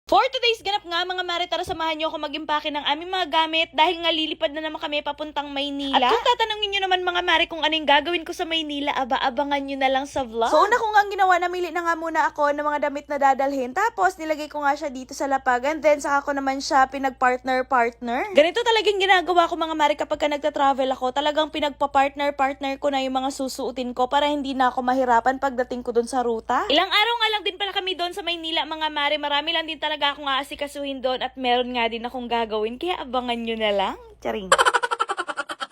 For today's ganap nga mga mare, tara samahan nyo ako mag-impake ng aming mga gamit dahil nga lilipad na naman kami papuntang Maynila. At kung tatanungin nyo naman mga mare kung ano yung gagawin ko sa Maynila, abangan nyo na lang sa vlog. So una ko nga ginawa, namili na nga muna ako ng mga damit na dadalhin. Tapos nilagay ko nga siya dito sa lapag and then saka ko naman siya pinag-partner. Ganito talagang ginagawa ko mga mare kapag ka nagta-travel ako. Talagang pinagpa-partner ko na yung mga susuotin ko para hindi na ako mahirapan pagdating ko dun sa ruta. Ilang araw nga lang din pala kami doon sa Maynila mga mare. Marami lang din talaga ako nga asikasuhin doon at meron nga din akong gagawin. Kaya abangan nyo na lang. Charing.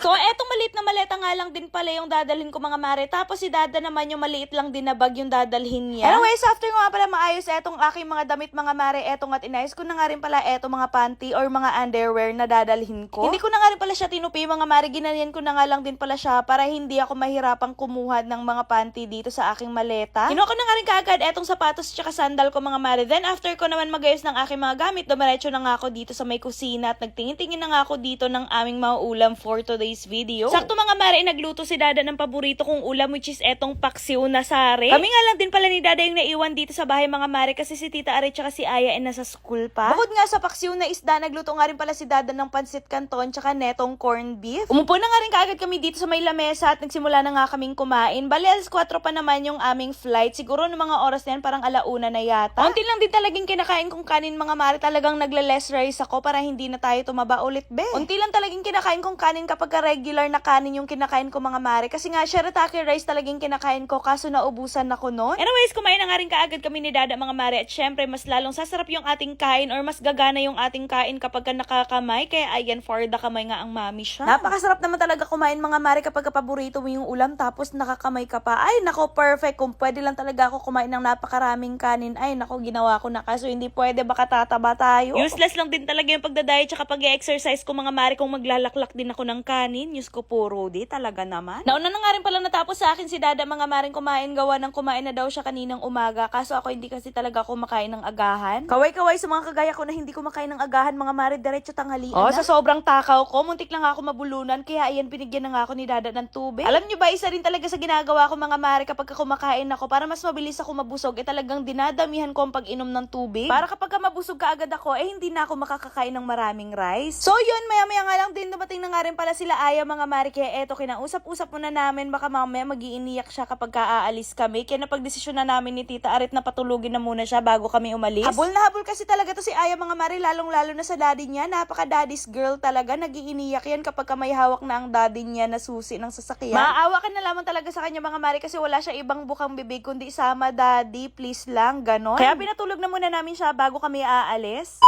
So, etong maliit na maleta nga lang din pala yung dadalhin ko mga mare. Tapos si Dada naman yung maliit lang din na bag yung dadalhin niya. Anyways, after nga pala maayos etong aking mga damit mga mare, etong at inayos ko na nga rin pala etong mga panty or mga underwear na dadalhin ko. Hindi ko na nga rin pala siya tinupi mga mare. Ginanyan ko na nga lang din pala siya para hindi ako mahirapang kumuha ng mga panty dito sa aking maleta. Kinuha ko na nga rin kaagad etong sapatos tsaka sandal ko mga mare. Then after ko naman magayos ng aking mga gamit, dumiretso na nga ako dito sa may kusina at nagtingin-tingin na nga ako dito ng aming mga ulam for today's video. Sakto mga mare, nagluto si Dada ng paborito kong ulam which is etong paksiw na sari. Kami nga lang din pala ni Dada yung naiwan dito sa bahay mga mare kasi si Tita Are tsaka si Aya ay nasa school pa. Bukod nga sa paksiw na isda, nagluto nga rin pala si Dada ng pansit canton tsaka netong corned beef. Umupo na nga rin kaagad kami dito sa may lamesa at nagsimula na nga kaming kumain. Bali alas 4 pa naman yung aming flight. Siguro ng mga oras na yan parang alauna na yata. Konti lang din talagang kinakain kong kanin mga mare. Talagang nagle-less rice ako para hindi na tayo tumaba ulit be. Konti lang talagang kinakain kong kanin kapag regular na kanin yung kinakain ko mga mare. Kasi nga shirataki rice talagang kinakain ko kaso naubusan ako noon. Anyways, kumain na nga rin kaagad kami ni Dada mga mare. At syempre mas lalong sasarap yung ating kain or mas gagana yung ating kain kapag ka nakakamay. Kaya ayan, for the kamay nga ang mami siya. Napakasarap naman talaga kumain mga mare kapag paborito mo yung ulam tapos nakakamay ka pa. Ay nako, perfect. Kung pwede lang talaga ako kumain ng napakaraming kanin. Ay nako, ginawa ko na. Kaso hindi pwede, baka tataba tayo. Useless lang din talaga yung pagdadiet tsaka pag-exercise ko mga mare kung maglalaklak din ako ng kanin. News ko po Rudy, talaga naman. Nauna na nga rin pala natapos sa akin si Dada mga maring kumain, gawa ng kumain na daw siya kaninang umaga. Kaso ako hindi kasi talaga ako makain ng agahan. Kaway-kaway sa mga kagaya ko na hindi ko makain ng agahan mga mare, diretso tanghalian na. Sa sobrang takaw ko, muntik lang ako mabulunan, kaya ayan, binigyan na nga ako ni Dada ng tubig. Alam nyo ba, isa rin talaga sa ginagawa ko mga mare kapag kumakain ako, para mas mabilis ako mabusog, talagang dinadamihan ko ang pag-inom ng tubig. Para kapag mabusog ka agad ako, hindi na ako makakakain ng maraming rice. So yun, maya-maya nga lang din dumating na nga rin pala sila Aya mga mare, kaya eto, kinausap-usap muna namin, baka mamaya mag-iiniyak siya kapag aalis kami. Kaya napagdesisyon na namin ni Tita Arit na patulugin na muna siya bago kami umalis. Habol na habol kasi talaga to si Aya mga mare, lalong-lalo na sa daddy niya. Napaka-daddy's girl talaga. Nag-iiniyak yan kapag may hawak na ang daddy niya na susi ng sasakyan. Maaawa ka na lamang talaga sa kanya mga mare kasi wala siya ibang bukang bibig kundi sama daddy, please lang, ganon. Kaya pinatulog na muna namin siya bago kami aalis.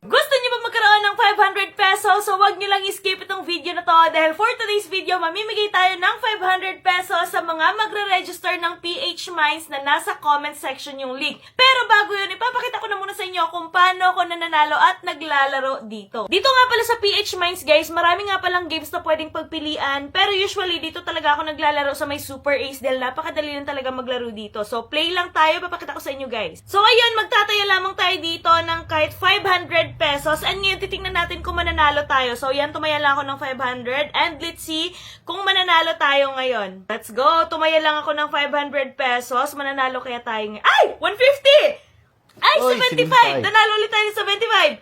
Gusto niyo ba magkaroon ng 500 pesos? So wag niyo lang i-skip itong video na to dahil for today's video, mamimigay tayo ng 500 pesos sa mga magre-register ng PH Minds na nasa comment section yung link. Pero bago yun, ipapakita ko na muna sa inyo kung paano ako nananalo at naglalaro dito. Dito nga pala sa PH Minds guys, marami nga palang games na pwedeng pagpilian. Pero usually, dito talaga ako naglalaro sa may Super Ace dahil napakadali lang talaga maglaro dito. So play lang tayo, papakita ko sa inyo guys. So ayun, magtataya lamang tayo dito ng kahit 500 pesos. And ngayon, titingnan natin kung mananalo tayo. So, yan, tumaya lang ako ng 500. And let's see kung mananalo tayo ngayon. Let's go! Tumaya lang ako ng 500 pesos. Mananalo kaya tayo ngayon. Ay! 150! Ay, Oy, 75! Nanalo ulit tayo ng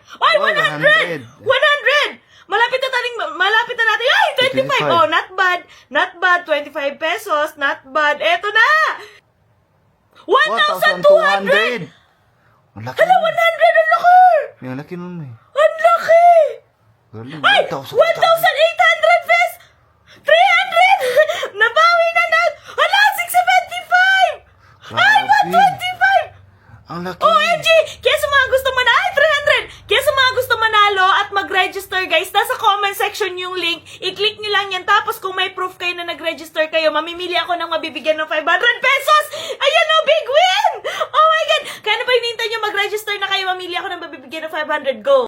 75! Ay, 100! 100! Malapit na natin. Ay, 25! Oh, not bad. Not bad. 25 pesos. Not bad. Eto na! 1,200! Ang laki Hala, 100! nun. Ang laki! Ang laki nun eh. Ang laki! Galing. Ay! 1,800 pesos! 300! Nabawi na na! Hala! 675! Ay! 125! Ang laki. OMG! Kaya sa mga gusto manalo, ay 300! Kaya sa mga gusto manalo at mag-register guys, nasa comment section yung link. I-click nyo lang yan. Tapos kung may proof kayo na nag-register kayo, mamimili ako ng mabibigyan ng 500 pesos! Ayan o! Big win! Oh my God! Kaya na pa hinihintay nyo mag-register na kayo, mamili ako ng mabibigyan ng 500. Go!